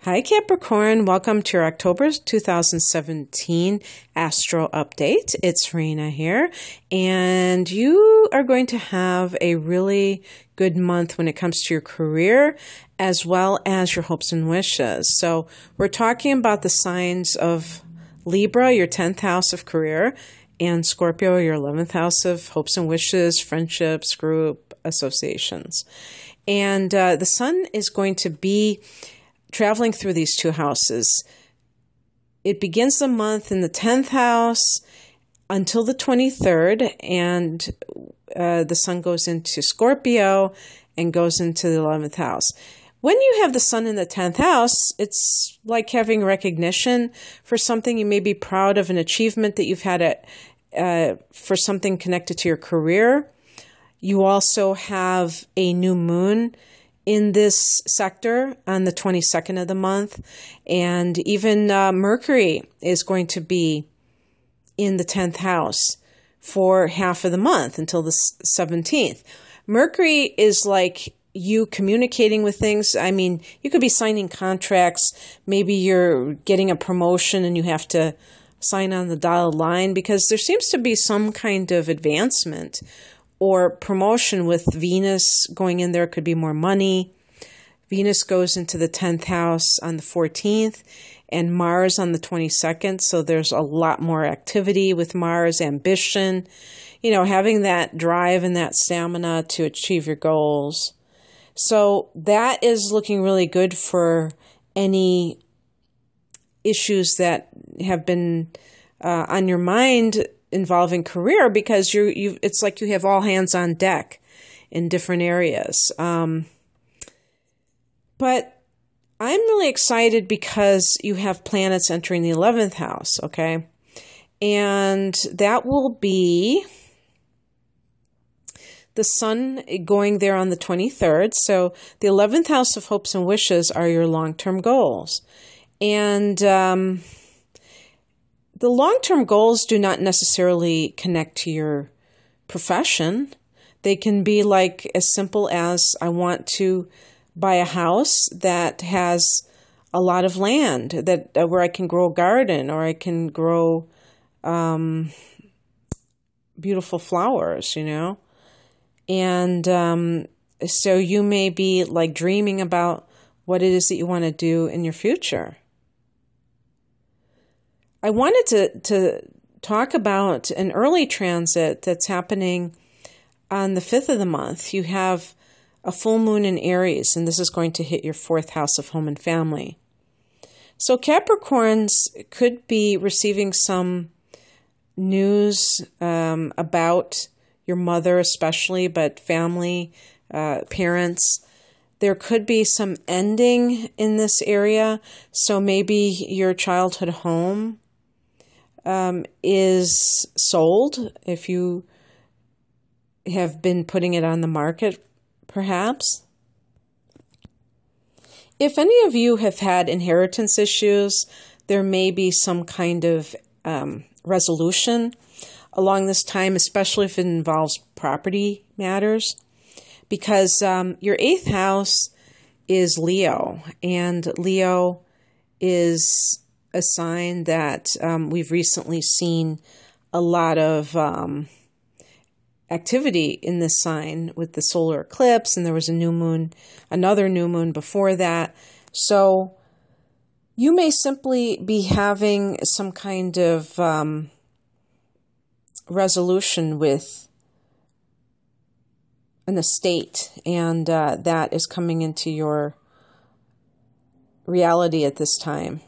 Hi Capricorn, welcome to your October 2017 Astro Update. It's Rena here, and you are going to have a really good month when it comes to your career as well as your hopes and wishes. So we're talking about the signs of Libra, your 10th house of career, and Scorpio, your 11th house of hopes and wishes, friendships, group, associations. And the sun is going to be traveling through these two houses. It begins the month in the 10th house until the 23rd, and the sun goes into Scorpio and goes into the 11th house. When you have the sun in the 10th house, it's like having recognition for something. You may be proud of an achievement that you've had for something connected to your career. You also have a new moon in this sector on the 22nd of the month, and even Mercury is going to be in the 10th house for half of the month until the 17th. Mercury is like you communicating with things. I mean, you could be signing contracts. Maybe you're getting a promotion and you have to sign on the dotted line because there seems to be some kind of advancement or promotion with Venus going in there. Could be more money. Venus goes into the 10th house on the 14th and Mars on the 22nd. So there's a lot more activity with Mars, ambition, having that drive and that stamina to achieve your goals. So that is looking really good for any issues that have been on your mind involving career, because it's like you have all hands on deck in different areas. But I'm really excited because you have planets entering the 11th house, okay? And that will be the sun going there on the 23rd. So the 11th house of hopes and wishes are your long-term goals. And the long-term goals do not necessarily connect to your profession. They can be like as simple as, I want to buy a house that has a lot of land where I can grow a garden, or I can grow beautiful flowers, And so you may be like dreaming about what it is that you want to do in your future. I wanted to talk about an early transit that's happening on the 5th of the month. You have a full moon in Aries, and this is going to hit your 4th house of home and family. So Capricorns could be receiving some news about your mother especially, but family, parents. There could be some ending in this area. So maybe your childhood home is sold if you have been putting it on the market, perhaps. If any of you have had inheritance issues, there may be some kind of resolution along this time, especially if it involves property matters, because your 8th house is Leo, and Leo is a sign that we've recently seen a lot of activity in this sign with the solar eclipse, and there was another new moon before that. So you may simply be having some kind of resolution with an estate, and that is coming into your reality at this time.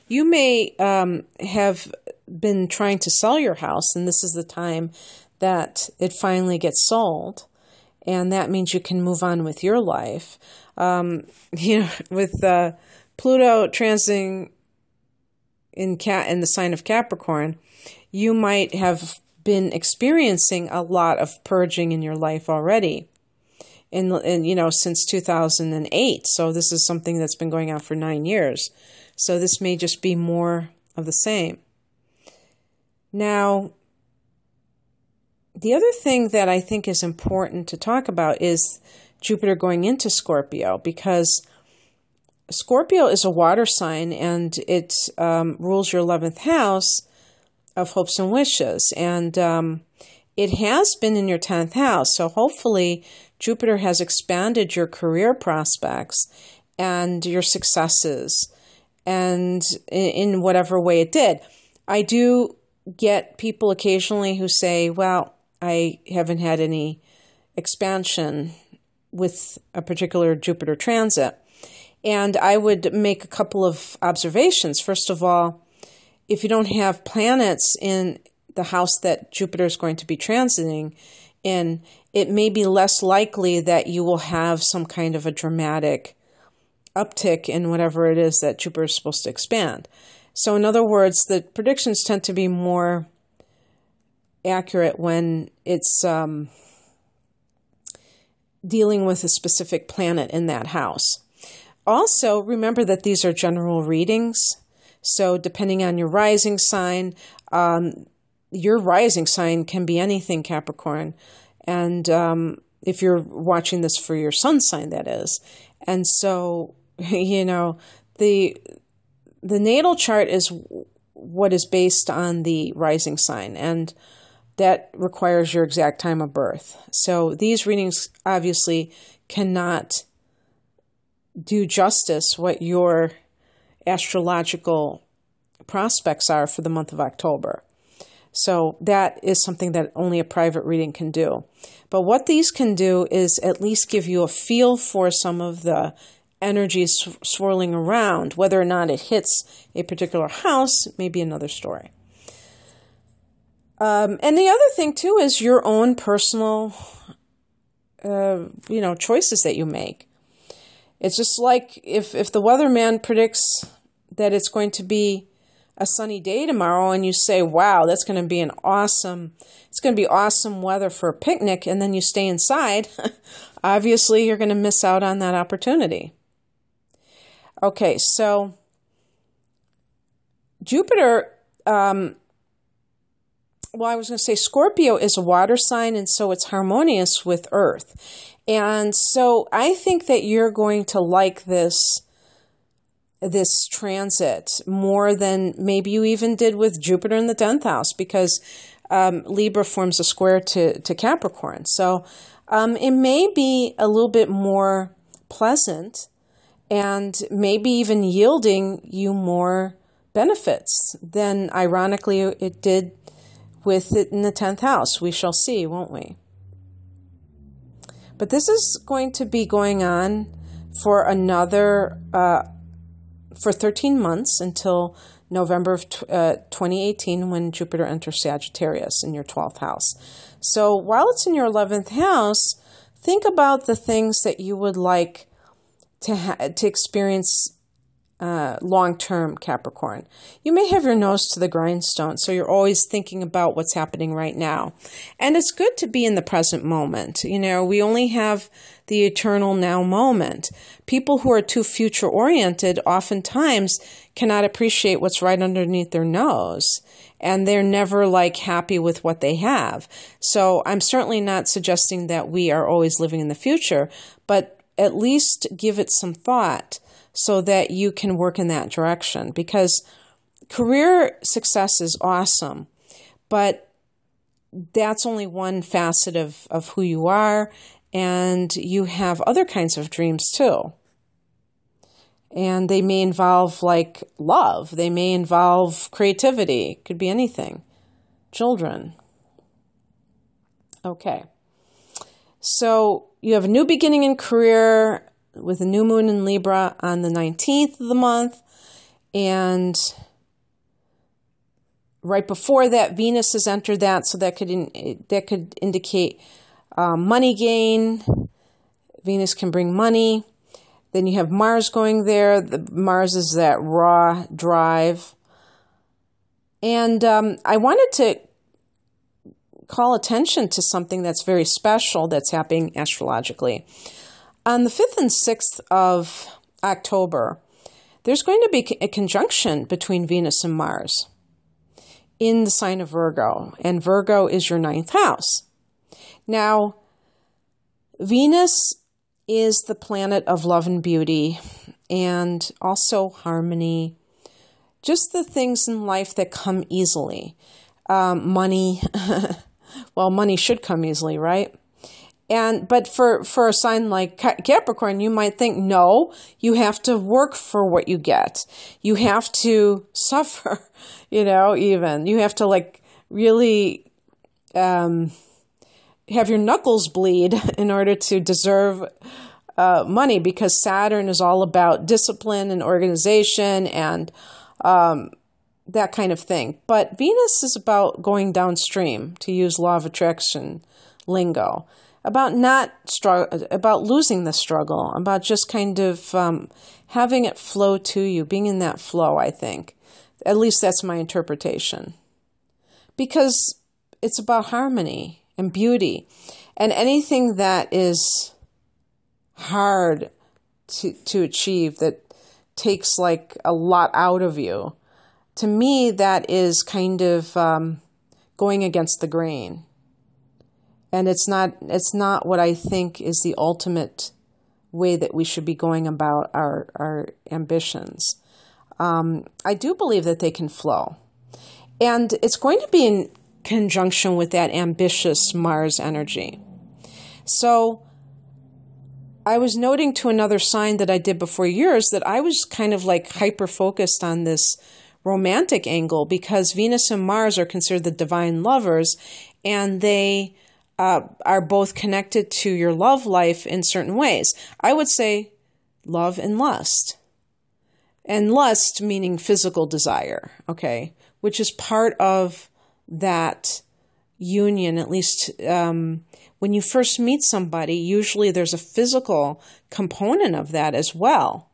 You may have been trying to sell your house, and this is the time that it finally gets sold, and that means you can move on with your life. With Pluto transiting in the sign of Capricorn, you might have been experiencing a lot of purging in your life already, since 2008. So this is something that's been going on for 9 years. So this may just be more of the same. Now, the other thing that I think is important to talk about is Jupiter going into Scorpio, because Scorpio is a water sign, and it rules your 11th house of hopes and wishes. And it has been in your 10th house. So hopefully Jupiter has expanded your career prospects and your successes, and in whatever way it did. I do get people occasionally who say, well, I haven't had any expansion with a particular Jupiter transit. And I would make a couple of observations. First of all, if you don't have planets in the house that Jupiter is going to be transiting in, it may be less likely that you will have some kind of a dramatic uptick in whatever it is that Jupiter is supposed to expand. So in other words, the predictions tend to be more accurate when it's dealing with a specific planet in that house. Also, remember that these are general readings. So depending on your rising sign can be anything, Capricorn. And if you're watching this for your sun sign, that is. And so, the natal chart is what is based on the rising sign, and that requires your exact time of birth. So these readings obviously cannot do justice what your astrological prospects are for the month of October. So that is something that only a private reading can do. But what these can do is at least give you a feel for some of the energies swirling around. Whether or not it hits a particular house may be another story. And the other thing too is your own personal, choices that you make. It's just like if the weatherman predicts that it's going to be a sunny day tomorrow, and you say, wow, it's going to be awesome weather for a picnic, and then you stay inside, obviously you're going to miss out on that opportunity. Okay, so Jupiter, I was going to say Scorpio is a water sign, and so it's harmonious with Earth. And so I think that you're going to like this transit more than maybe you even did with Jupiter in the 10th house, because Libra forms a square to Capricorn. So it may be a little bit more pleasant and maybe even yielding you more benefits than, ironically, it did with it in the 10th house. We shall see, won't we? But this is going to be going on for for 13 months until November of 2018, when Jupiter enters Sagittarius in your 12th house. So while it's in your 11th house, think about the things that you would like to experience long-term, Capricorn. You may have your nose to the grindstone, so you're always thinking about what's happening right now. And it's good to be in the present moment. We only have the eternal now moment. People who are too future-oriented oftentimes cannot appreciate what's right underneath their nose, and they're never happy with what they have. So I'm certainly not suggesting that we are always living in the future, but at least give it some thought, so that you can work in that direction. Because career success is awesome, but that's only one facet of who you are, and you have other kinds of dreams too. And they may involve love, they may involve creativity, it could be anything. Children. Okay. So you have a new beginning in career, with a new moon in Libra on the 19th of the month. And right before that, Venus has entered that, so that could indicate money gain. Venus can bring money. Then you have Mars going there. Mars is that raw drive. And I wanted to call attention to something that's very special that's happening astrologically. On the 5th and 6th of October, there's going to be a conjunction between Venus and Mars in the sign of Virgo, and Virgo is your 9th house. Now, Venus is the planet of love and beauty, and also harmony. Just the things in life that come easily. Money, well, money should come easily, right? But for a sign like Capricorn, you might think, no, you have to work for what you get. You have to suffer, even. You have to like really have your knuckles bleed in order to deserve money, because Saturn is all about discipline and organization and that kind of thing. But Venus is about going downstream, to use law of attraction lingo. About about losing the struggle, about just kind of having it flow to you, being in that flow, I think. At least that's my interpretation. Because it's about harmony and beauty. And anything that is hard to achieve, that takes like a lot out of you, to me, that is kind of going against the grain. And it's not what I think is the ultimate way that we should be going about our ambitions. I do believe that they can flow. And it's going to be in conjunction with that ambitious Mars energy. So I was noting to another sign that I did before yours that I was kind of like hyper-focused on this romantic angle, because Venus and Mars are considered the divine lovers, and they are both connected to your love life in certain ways. I would say love and lust. And lust meaning physical desire, okay, which is part of that union, at least when you first meet somebody, usually there's a physical component of that as well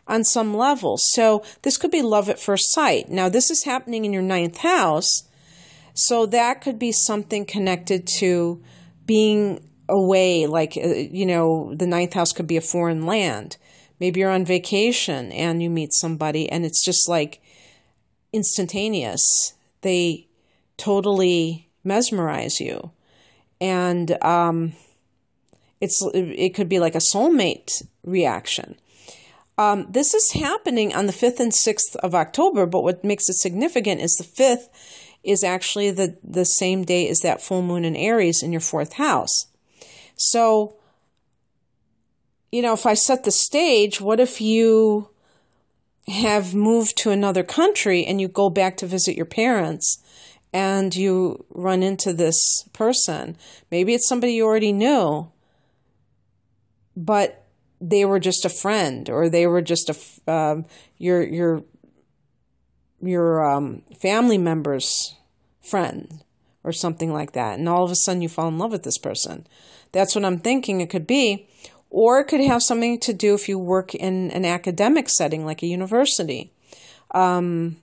on some level. So this could be love at first sight. Now, this is happening in your 9th house, so that could be something connected to being away, like, the 9th house could be a foreign land. Maybe you're on vacation and you meet somebody and it's just like instantaneous. They totally mesmerize you. And it could be like a soulmate reaction. This is happening on the 5th and 6th of October, but what makes it significant is the 5th is actually the same day as that full moon in Aries in your 4th house. So, if I set the stage, what if you have moved to another country and you go back to visit your parents and you run into this person? Maybe it's somebody you already knew, but they were just a friend, or they were just your family member's friend or something like that. And all of a sudden you fall in love with this person. That's what I'm thinking it could be. Or it could have something to do if you work in an academic setting like a university. So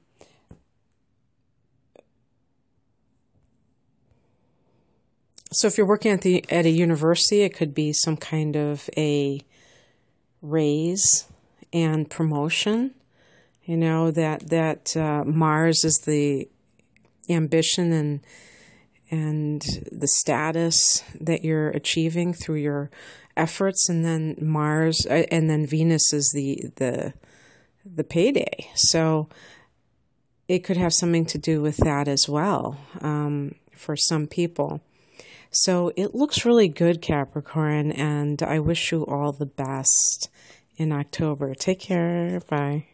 if you're working at a university, it could be some kind of a raise and promotion. That Mars is the ambition and the status that you're achieving through your efforts, and then Venus is the payday. So it could have something to do with that as well, for some people. So it looks really good, Capricorn, and I wish you all the best in October. Take care. Bye.